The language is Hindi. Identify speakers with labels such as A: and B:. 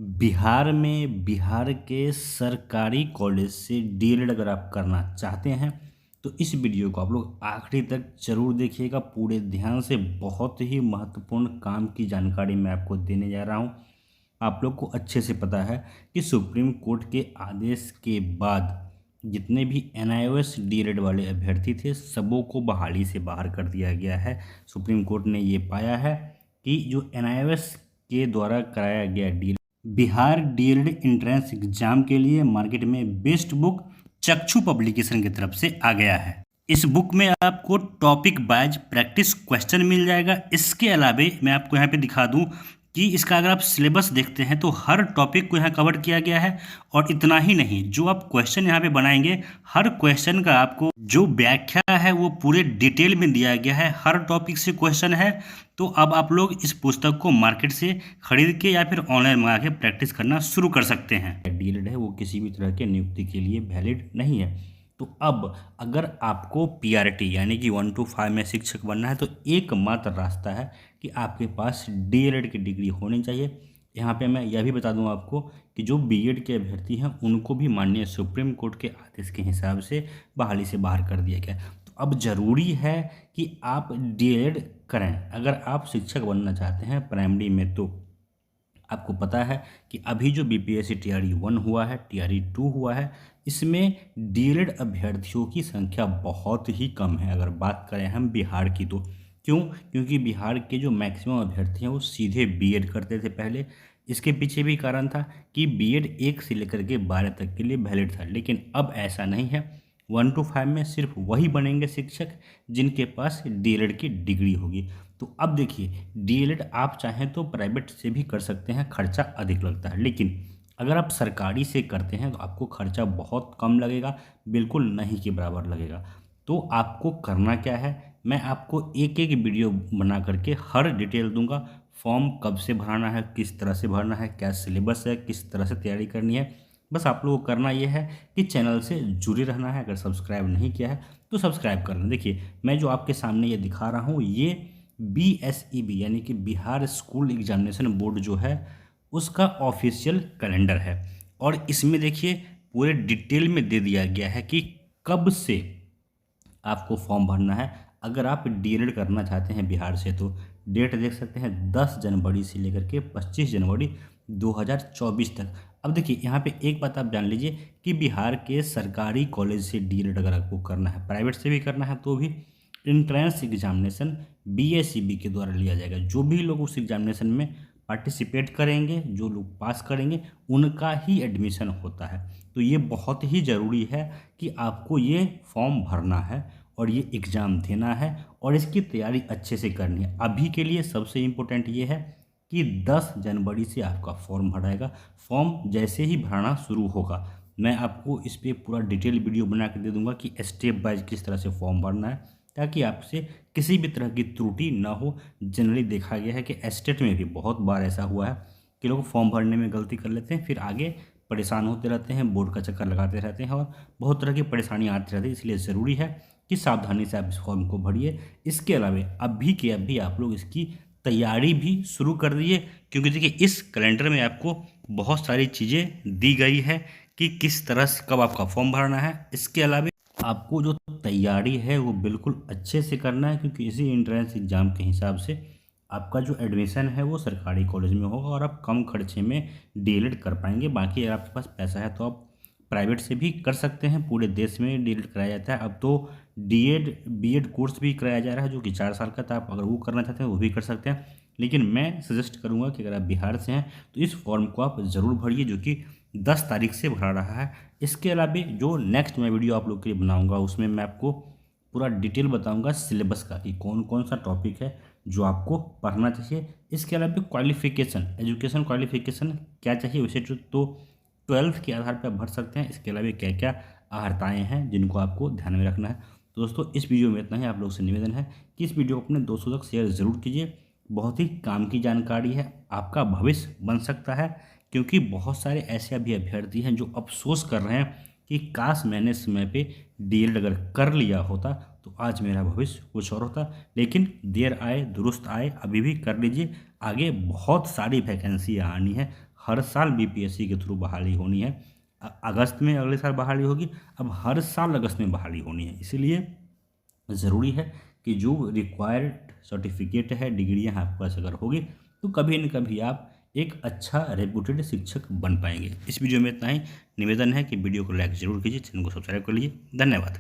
A: बिहार में बिहार के सरकारी कॉलेज से डीएलएड अगर आप करना चाहते हैं तो इस वीडियो को आप लोग आखिरी तक जरूर देखिएगा पूरे ध्यान से। बहुत ही महत्वपूर्ण काम की जानकारी मैं आपको देने जा रहा हूं। आप लोग को अच्छे से पता है कि सुप्रीम कोर्ट के आदेश के बाद जितने भी एनआईओएस डीएलएड वाले अभ्यर्थी थे सबों को बहाली से बाहर कर दिया गया है। सुप्रीम कोर्ट ने ये पाया है कि जो एनआईओएस के द्वारा कराया गया बिहार डीएलएड एंट्रेंस एग्जाम के लिए मार्केट में बेस्ट बुक चक्षु पब्लिकेशन की तरफ से आ गया है। इस बुक में आपको टॉपिक वाइज प्रैक्टिस क्वेश्चन मिल जाएगा। इसके अलावे मैं आपको यहाँ पे दिखा दूं कि इसका अगर आप सिलेबस देखते हैं तो हर टॉपिक को यहाँ कवर किया गया है। और इतना ही नहीं, जो आप क्वेश्चन यहाँ पे बनाएंगे हर क्वेश्चन का आपको जो व्याख्या है वो पूरे डिटेल में दिया गया है। हर टॉपिक से क्वेश्चन है। तो अब आप लोग इस पुस्तक को मार्केट से खरीद के या फिर ऑनलाइन मंगा के प्रैक्टिस करना शुरू कर सकते हैं। डीएलएड है वो किसी भी तरह के नियुक्ति के लिए वैलिड नहीं है। तो अब अगर आपको पीआरटी यानी कि 1 to 5 में शिक्षक बनना है तो एकमात्र रास्ता है कि आपके पास डीएलएड की डिग्री होनी चाहिए। यहाँ पे मैं यह भी बता दूँ आपको कि जो बीएड के अभ्यर्थी हैं उनको भी माननीय सुप्रीम कोर्ट के आदेश के हिसाब से बहाली से बाहर कर दिया गया। तो अब ज़रूरी है कि आप डीएलएड करें। अगर आप शिक्षक बनना चाहते हैं प्राइमरी में तो आपको पता है कि अभी जो बीपीएससी टीआरई 1 हुआ है, टीआरई 2 हुआ है, इसमें डीएलएड अभ्यर्थियों की संख्या बहुत ही कम है। अगर बात करें हम बिहार की तो क्योंकि बिहार के जो मैक्सिमम अभ्यर्थी हैं वो सीधे बीएड करते थे पहले। इसके पीछे भी कारण था कि बीएड 1 से लेकर के 12 तक के लिए वैलिड था, लेकिन अब ऐसा नहीं है। 1 to 5 में सिर्फ वही बनेंगे शिक्षक जिनके पास डीएलएड की डिग्री होगी। तो अब देखिए, डीएलएड आप चाहें तो प्राइवेट से भी कर सकते हैं, खर्चा अधिक लगता है। लेकिन अगर आप सरकारी से करते हैं तो आपको खर्चा बहुत कम लगेगा, बिल्कुल नहीं के बराबर लगेगा। तो आपको करना क्या है, मैं आपको एक एक वीडियो बना करके हर डिटेल दूंगा। फॉर्म कब से भराना है, किस तरह से भरना है, क्या सिलेबस है, किस तरह से तैयारी करनी है। बस आप लोगों को करना ये है कि चैनल से जुड़े रहना है। अगर सब्सक्राइब नहीं किया है तो सब्सक्राइब कर लें। देखिए, मैं जो आपके सामने ये दिखा रहा हूँ ये बीएसईबी यानी कि बिहार स्कूल एग्जामिनेशन बोर्ड जो है उसका ऑफिशियल कैलेंडर है। और इसमें देखिए पूरे डिटेल में दे दिया गया है कि कब से आपको फॉर्म भरना है। अगर आप डीएलएड करना चाहते हैं बिहार से तो डेट देख सकते हैं 10 जनवरी से लेकर के 25 जनवरी 2024 तक। अब देखिए यहाँ पे एक बात आप जान लीजिए कि बिहार के सरकारी कॉलेज से डीएलएड अगर आपको करना है, प्राइवेट से भी करना है तो भी इंट्रेंस एग्जामिनेशन बीएसईबी के द्वारा लिया जाएगा। जो भी लोग उस एग्जामिनेशन में पार्टिसिपेट करेंगे, जो लोग पास करेंगे, उनका ही एडमिशन होता है। तो ये बहुत ही ज़रूरी है कि आपको ये फॉर्म भरना है और ये एग्ज़ाम देना है और इसकी तैयारी अच्छे से करनी है। अभी के लिए सबसे इम्पोर्टेंट ये है कि 10 जनवरी से आपका फॉर्म भराएगा। फॉर्म जैसे ही भराना शुरू होगा मैं आपको इस पर पूरा डिटेल वीडियो बना के दे दूंगा कि स्टेप बाइज किस तरह से फॉर्म भरना है, ताकि आपसे किसी भी तरह की त्रुटि ना हो। जनरली देखा गया है कि स्टेट में भी बहुत बार ऐसा हुआ है कि लोग फॉर्म भरने में गलती कर लेते हैं, फिर आगे परेशान होते रहते हैं, बोर्ड का चक्कर लगाते रहते हैं और बहुत तरह की परेशानियाँ आती रहती है। इसलिए ज़रूरी है कि सावधानी से आप इस फॉर्म को भरिए। इसके अलावा अभी के अभी आप लोग इसकी तैयारी भी शुरू कर दिए, क्योंकि देखिए इस कैलेंडर में आपको बहुत सारी चीज़ें दी गई है कि किस तरह से कब आपका फॉर्म भरना है। इसके अलावा आपको जो तैयारी है वो बिल्कुल अच्छे से करना है, क्योंकि इसी एंट्रेंस एग्ज़ाम के हिसाब से आपका जो एडमिशन है वो सरकारी कॉलेज में होगा और आप कम खर्चे में डीएलएड कर पाएंगे। बाकी अगर आपके पास पैसा है तो आप प्राइवेट से भी कर सकते हैं। पूरे देश में डीएलएड कराया जाता है। अब तो डीएड बीएड कोर्स भी कराया जा रहा है जो कि 4 साल का था। आप अगर वो करना चाहते हैं वो भी कर सकते हैं। लेकिन मैं सजेस्ट करूँगा कि अगर आप बिहार से हैं तो इस फॉर्म को आप ज़रूर भरिए, जो कि 10 तारीख से भरा रहा है। इसके अलावा जो नेक्स्ट मैं वीडियो आप लोग के लिए बनाऊंगा उसमें मैं आपको पूरा डिटेल बताऊंगा सिलेबस का कि कौन कौन सा टॉपिक है जो आपको पढ़ना चाहिए। इसके अलावा क्वालिफिकेशन, एजुकेशन क्वालिफिकेशन क्या चाहिए वैसे तो 12th के आधार पर आप भर सकते हैं। इसके अलावा क्या क्या अहर्ताएँ हैं जिनको आपको ध्यान में रखना है। तो दोस्तों इस वीडियो में इतना ही। आप लोग से निवेदन है कि इस वीडियो को अपने दोस्तों तक शेयर ज़रूर कीजिए। बहुत ही काम की जानकारी है, आपका भविष्य बन सकता है। क्योंकि बहुत सारे ऐसे अभी अभ्यर्थी हैं जो अफसोस कर रहे हैं कि काश मैंने समय पे डीएलएड अगर कर लिया होता तो आज मेरा भविष्य कुछ और होता। लेकिन देर आए दुरुस्त आए, अभी भी कर लीजिए। आगे बहुत सारी वैकेंसी आनी है, हर साल बीपीएससी के थ्रू बहाली होनी है। अगस्त में अगले साल बहाली होगी, अब हर साल अगस्त में बहाली होनी है। इसीलिए ज़रूरी है कि जो रिक्वायर्ड सर्टिफिकेट है, डिग्रियाँ आपके पास अगर होगी तो कभी न कभी आप एक अच्छा रेपुटेड शिक्षक बन पाएंगे। इस वीडियो में इतना ही। निवेदन है कि वीडियो को लाइक ज़रूर कीजिए, चैनल को सब्सक्राइब कर लीजिए। धन्यवाद।